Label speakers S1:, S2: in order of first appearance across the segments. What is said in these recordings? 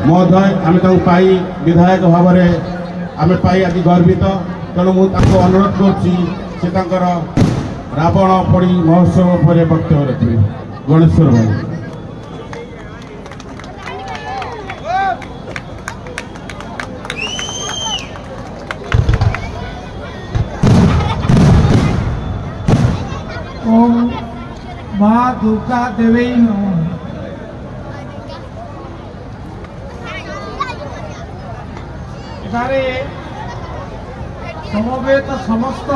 S1: महोदय आम पाई विधायक भाव आम पाई आज गर्वित तेणु मुझे अनुरोध कर रावण पड़ी महोत्सव पर वक्तव्य रखिए। गणेश्वर भाई
S2: ओम माँ दुर्गा देवी नमः। समवेत समस्त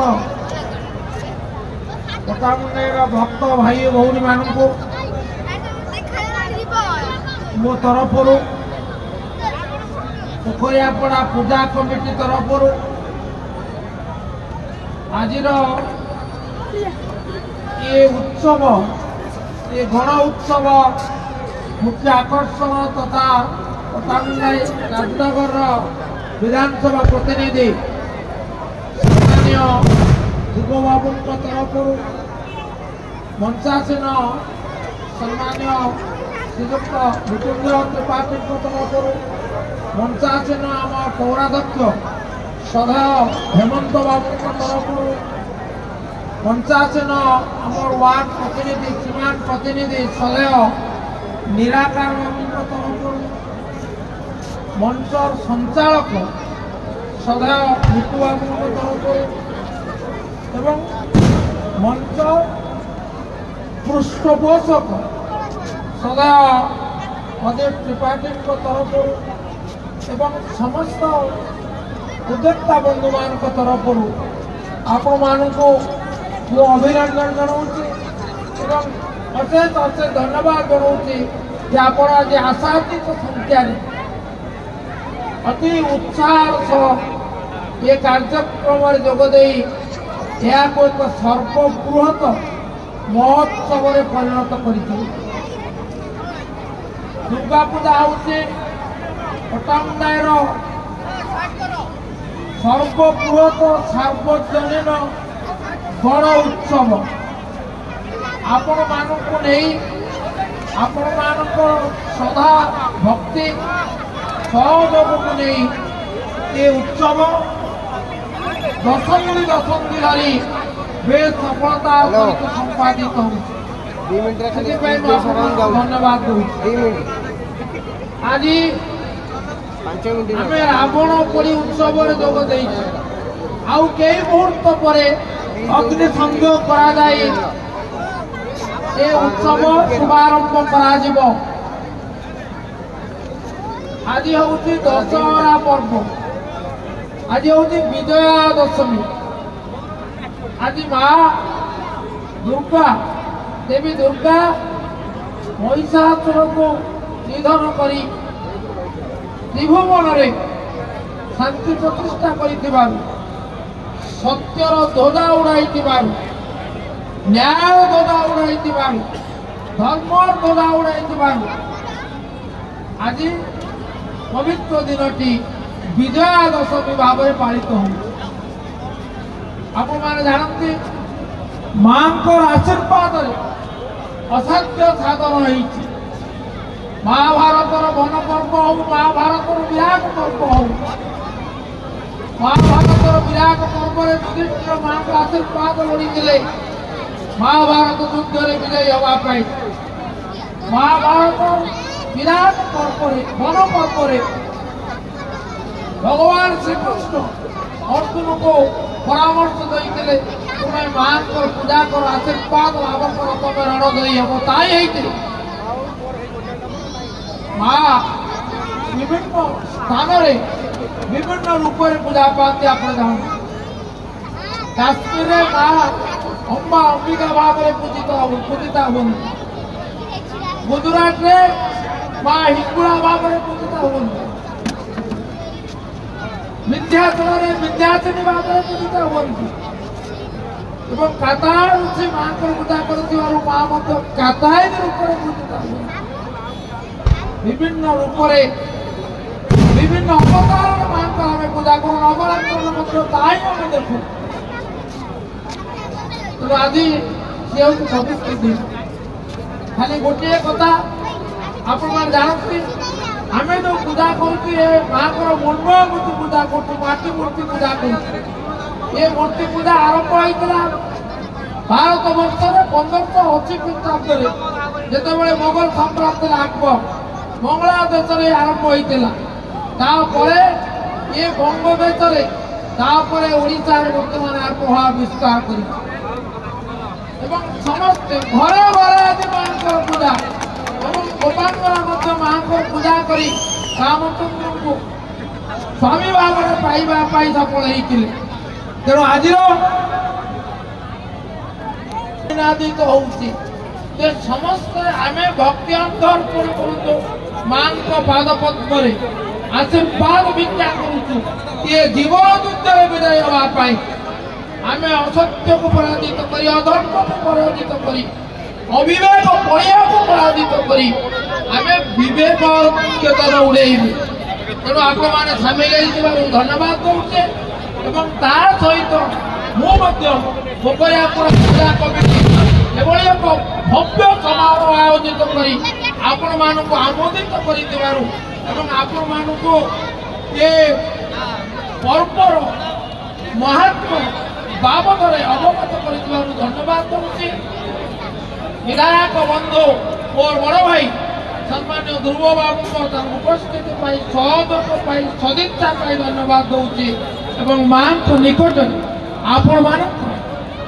S2: पटामुंडेर भक्त भाई भौणी मान मो तरफ पोखरियापड़ा पूजा कमिटी तरफ आज ये उत्सव ये गण उत्सव मुख्य आकर्षण तथा पटामुंडाई राजनगर विधानसभा प्रतिनिधि सम्मानीय जुगबाबू तरफ मंचासीन सम्मानीय श्रीयुक्त मृत्युंजय त्रिपाठी तरफ मंचासीन आम पौराध्यक्ष सदा हेमंत बाबू तरफ मंचासीन आम वार्ड प्रतिनिधि श्रीमान प्रतिनिधि सदैव निराकार बाबू तरफ मंचर संचालक सदैव मिटू बाबू तरफ एवं मंच पृष्ठपोषक सदैव अजय त्रिपाठी तरफ एवं समस्त उद्योक्ता बंधु मान तरफ आपण मानू मु अभिनंदन जनाऊँगी अशेष अशेष धन्यवाद जनाऊँगी कि आप आज आशातीत संख्यार अति उत्साह सह ये कार्यक्रम जोगदे एक सर्वबृहत महोत्सव परिणत कर दुर्गा पूजा हूँ पटामुंडाईर सर्वबृहत सार्वजनीन गण उत्सव आपण मानू नहीं आपण मान श्रद्धा भक्ति सहयोग को नहीं ये उत्सव दशंधि धरी बेस सफलता संपादित धन्यवाद आज आम रावण परी उत्सव जोग दे आउ कई मुहूर्त पर अग्नि संयोग करा उत्सव शुभारंभ कर आज हूँ दशहरा पर्व आज हूँ विजया दशमी आज माँ दुर्गा देवी दुर्गा महिषासुर को निधन कर त्रिभुवन में शांति प्रतिष्ठा कर सत्यर ध्वजा उड़ाई न्याय ध्वजा उड़ाई धर्म ध्वजा उड़ाई आज पवित्र दिन विजया दशमी भाव में पालित हो जानते मां को आशीर्वाद असाध्य साधन हो महाभारत वन पर्व हो महाभारत विराट पर्व हो महाभारत विराट पर्व युधिष्ठिर मां को आशीर्वाद लोड़ी महाभारत युद्ध में विजयी होगापाई महाभारत विराट पर्व वन पर्व भगवान श्रीकृष्ण अर्जुन को परामर्श देते तुम्हें मां को पूजा कर आशीर्वाद लाभ कर तुम रण दई हम ताई माँ विभिन्न स्थान विभिन्न रूप में पूजा पाती आप काश्मीर माँ अम्बा अंबिका भाव में पूजिता हूँ गुजरात में माँ हिंगुड़ा भाव में पूजिता हूँ विंध्याचल में विंध्याचली भाव में पूजिता हूँ कातार से माँ को पूजा करती माँ मतलब काताई रूप में पूजिता हूँ विभिन्न रूप विभिन्न अवतार मां को आम पूजा कर नवरात्र देखु तो आज सी हूँ 26 दिन खाली गोटे कथा आप जानते आम जो पूजा पूजा करुच्ची माँ को मुंड मूर्ति पूजा करती मूर्ति पूजा कर मूर्ति पूजा आरंभ होता भारत वर्ष 1580 ख्रीटाब्द जिते मोगल सम्राट अकबर मंगला देश में आरंभ होता ये बंग देश ओडिशा बर्तमान प्रभाव विस्तार कर समस्ते घरे घरे आज माँ पूजा गोपांगना माँ को पूजा कर रामचंद्र को स्वामी भाव में पाइबा सफल होते तेणु आज निनादित होती समस्त आम भक्ति अर्पण करूँ माँ को पाद पद्म आशीर्वाद भिक्षा करूँ ये जीवन युद्ध में विजय होगापी आम असत्य को पराजित कर अधर्म को पराजित कर अविवेक पड़िया को पराजित कर आम विवेक केतन उड़ेबू तेणु आप सामिल धन्यवाद दूचे सहित मुझे पूजा कमिटी एभली एक भव्य समारोह आयोजित कर आपण मानक आमोदित कर ये पर्वर महात्मा बाबद अवगत कर धन्यवाद दूसरी विधायक बंधु और बड़ भाई सम्मान्य ध्रुव बाबू उपस्थिति सहयोग सदिच्छा धन्यवाद दूसरी माँ को निकट आपण मान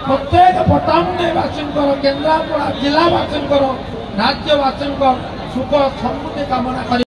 S2: प्रत्येक पट्टामुंडेवासी केन्द्रापड़ा जिलावासी राज्यवासी सुख समृद्धि कामना कर